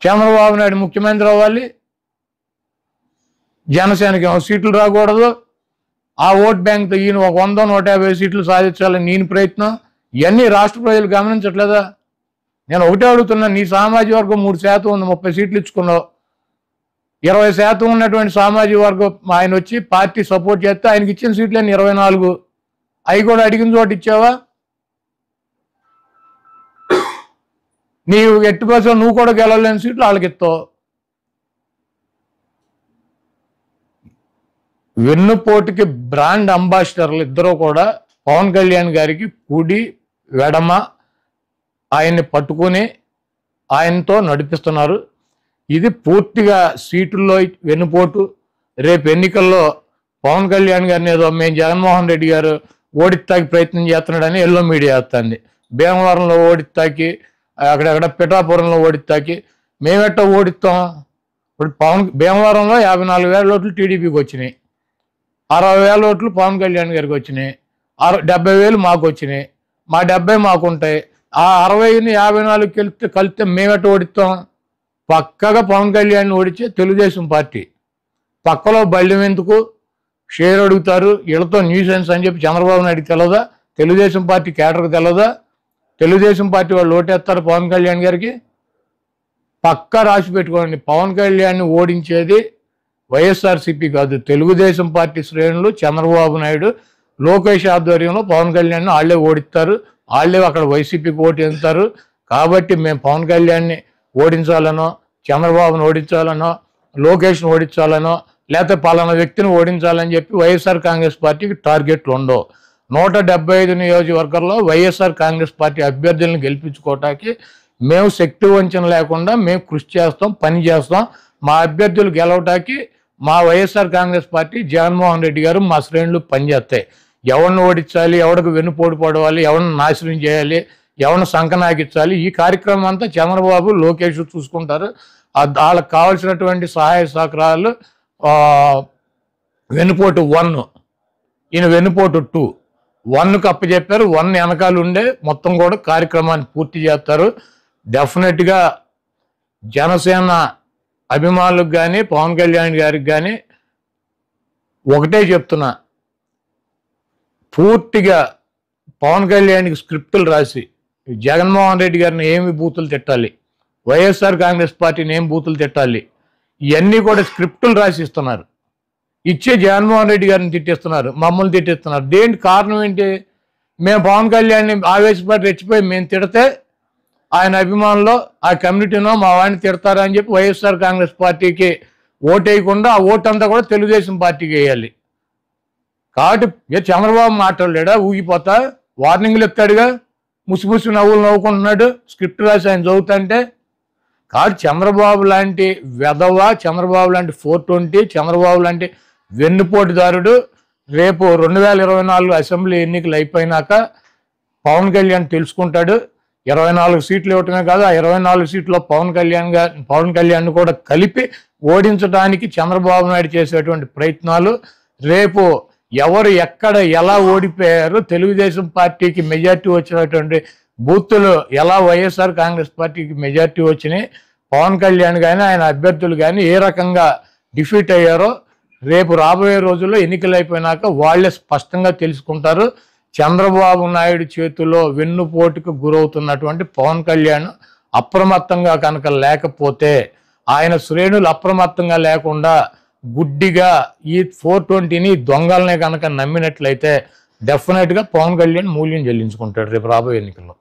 చంద్రబాబు నాయుడు ముఖ్యమంత్రి అవ్వాలి, జనసేనకి సీట్లు రాకూడదు, ఆ ఓట్ బ్యాంక్తో ఈయన ఒక 100-150 సీట్లు సాధించాలని నేను ప్రయత్నం. ఇవన్నీ రాష్ట్ర ప్రజలు గమనించట్లేదా? నేను ఒకటే అడుగుతున్నా, నీ సామాజిక వర్గం 3% ఉంది, 30 సీట్లు ఇచ్చుకున్నావు. 20% ఉన్నటువంటి సామాజిక వర్గం ఆయన వచ్చి పార్టీ సపోర్ట్ చేస్తే ఆయనకి ఇచ్చిన సీట్లని 24, అవి కూడా అడిగిన చోటు ఇచ్చావా? నీవు ఎట్టి పరిస్థితుల్లో నువ్వు కూడా గెలవలేని సీట్లు వాళ్ళకి ఇస్తావు. వెన్నుపోటుకి బ్రాండ్ అంబాసిడర్లు ఇద్దరు కూడా పవన్ కళ్యాణ్ గారికి కుడి వెడమ ఆయన్ని పట్టుకుని ఆయనతో నడిపిస్తున్నారు. ఇది పూర్తిగా సీటుల్లో వెన్నుపోటు. రేపు ఎన్నికల్లో పవన్ కళ్యాణ్ గారిని ఏదో మేము జగన్మోహన్ రెడ్డి గారు ఓడిస్తాకి ప్రయత్నం చేస్తున్నాడని ఎల్లో మీడియా వస్తుంది. భీమవరంలో ఓడిస్తాకి, అక్కడక్కడ పిఠాపురంలో ఓడిస్తాకి మేమెట్టా ఓడిస్తాం? ఇప్పుడు భీమవరంలో 54,000 ఓట్లు టీడీపీకి వచ్చినాయి, 60,000 ఓట్లు పవన్ కళ్యాణ్ గారికి వచ్చినాయి, 70,000 మాకు వచ్చినాయి, మా 70 మాకు ఉంటాయి. ఆ 60ని 54 కలిపితే మేమెట్ట ఓడిస్తాం? పక్కగా పవన్ కళ్యాణ్ ఓడించే తెలుగుదేశం పార్టీ. పక్కలో బళ్ళెం ఎందుకు షేర్ అడుగుతారు, వీళ్ళతో న్యూసెన్స్ అని చెప్పి చంద్రబాబు నాయుడికి తెలదా? తెలుగుదేశం పార్టీ కేటర్కి తెలదా? తెలుగుదేశం పార్టీ వాళ్ళు ఓటేస్తారు పవన్ కళ్యాణ్ గారికి. పక్కా రాసి పెట్టుకోండి, పవన్ కళ్యాణ్ని ఓడించేది వైఎస్ఆర్సీపీ కాదు, తెలుగుదేశం పార్టీ శ్రేణులు, చంద్రబాబు నాయుడు, లోకేష్ ఆధ్వర్యంలో పవన్ కళ్యాణ్ని వాళ్ళే ఓడిస్తారు. వాళ్ళే అక్కడ వైసీపీకి ఓటు వేస్తారు. కాబట్టి మేము పవన్ కళ్యాణ్ని ఓడించాలనో, చంద్రబాబును ఓడించాలనో, లోకేష్ను ఓడించాలనో, లేకపోతే పలానా వ్యక్తిని ఓడించాలని చెప్పి వైఎస్ఆర్ కాంగ్రెస్ పార్టీకి టార్గెట్లు ఉండవు. 175 నియోజకవర్గాల్లో వైఎస్ఆర్ కాంగ్రెస్ పార్టీ అభ్యర్థులను గెలిపించుకోవటానికి మేము శక్తి వంచన లేకుండా మేము కృషి చేస్తాం, పని చేస్తాం. మా అభ్యర్థులు గెలవటానికి మా వైఎస్ఆర్ కాంగ్రెస్ పార్టీ, జగన్మోహన్ రెడ్డి గారు, మా శ్రేణులు పనిచేస్తాయి. ఎవరిని ఓడించాలి, ఎవరికి వెన్నుపోటు పడవాలి, ఎవరిని నాశనం చేయాలి, ఎవరిని సంకనాకించాలి, ఈ కార్యక్రమం అంతా చంద్రబాబు, లోకేష్ చూసుకుంటారు. వాళ్ళకి కావాల్సినటువంటి సహాయ సహకారాలు వెన్నుపోటు 1, ఈయన వెన్నుపోటు 2. 1కు అప్పచెప్పారు, 1 వెనకాల ఉండే మొత్తం కూడా కార్యక్రమాన్ని పూర్తి చేస్తారు. డెఫినెట్గా జనసేన అభిమానులకు కానీ, పవన్ కళ్యాణ్ గారికి కానీ ఒకటే చెప్తున్నా, పూర్తిగా పవన్ కళ్యాణ్కి స్క్రిప్టులు రాసి జగన్మోహన్ రెడ్డి గారిని ఏమి బూతులు తిట్టాలి, వైఎస్ఆర్ కాంగ్రెస్ పార్టీని ఏం బూతులు తిట్టాలి, ఇవన్నీ కూడా స్క్రిప్టులు రాసి ఇస్తున్నారు. ఇచ్చే జగన్మోహన్ రెడ్డి గారిని తిట్టిస్తున్నారు, మమ్మల్ని తిట్టిస్తున్నారు. దేనికి కారణం ఏంటి? మేము పవన్ కళ్యాణ్ని ఆవేశపడి రెచ్చిపోయి మేము తిడితే ఆయన అభిమానులు, ఆ కమ్యూనిటీనో మా వాడిని తిడతారా అని చెప్పి వైఎస్ఆర్ కాంగ్రెస్ పార్టీకి ఓటు వేయకుండా ఆ ఓటు అంతా కూడా తెలుగుదేశం పార్టీకి వేయాలి. కాబట్టి చంద్రబాబు మాట్లాడలేడా? ఊగిపోతా వార్నింగ్లు ఎత్తాడుగా, ముసిముసి నవ్వులు నవ్వుకుంటున్నాడు స్క్రిప్ట్ రాసి ఆయన చదువుతుంటే. కాబట్టి చంద్రబాబు లాంటి వెధవ, చంద్రబాబు లాంటి 420, చంద్రబాబు లాంటి వెన్నుపోటుదారుడు రేపు 2024 అసెంబ్లీ ఎన్నికలు అయిపోయినాక పవన్ కళ్యాణ్ తెలుసుకుంటాడు. 24 సీట్లు ఇవ్వటమే కాదు, ఆ 24 సీట్లో పవన్ కళ్యాణ్ కూడా కలిపి ఓడించడానికి చంద్రబాబు నాయుడు చేసేటువంటి ప్రయత్నాలు, రేపు ఎవరు ఎక్కడ ఎలా ఓడిపోయారు, తెలుగుదేశం పార్టీకి మెజార్టీ వచ్చినటువంటి బూతులు ఎలా వైఎస్ఆర్ కాంగ్రెస్ పార్టీకి మెజార్టీ వచ్చినాయి, పవన్ కళ్యాణ్ కానీ ఆయన అభ్యర్థులు కానీ ఏ రకంగా డిఫీట్ అయ్యారో రేపు రాబోయే రోజుల్లో ఎన్నికలు అయిపోయినాక వాళ్ళే స్పష్టంగా తెలుసుకుంటారు. చంద్రబాబు నాయుడు చేతిలో వెన్నుపోటుకు గురవుతున్నటువంటి పవన్ కళ్యాణ్ అప్రమత్తంగా కనుక లేకపోతే, ఆయన శ్రేణులు అప్రమత్తంగా లేకుండా గుడ్డిగా ఈ 420ని దొంగలనే కనుక నమ్మినట్లయితే డెఫినెట్గా పవన్ కళ్యాణ్ మూల్యం చెల్లించుకుంటాడు రేపు రాబోయే ఎన్నికల్లో.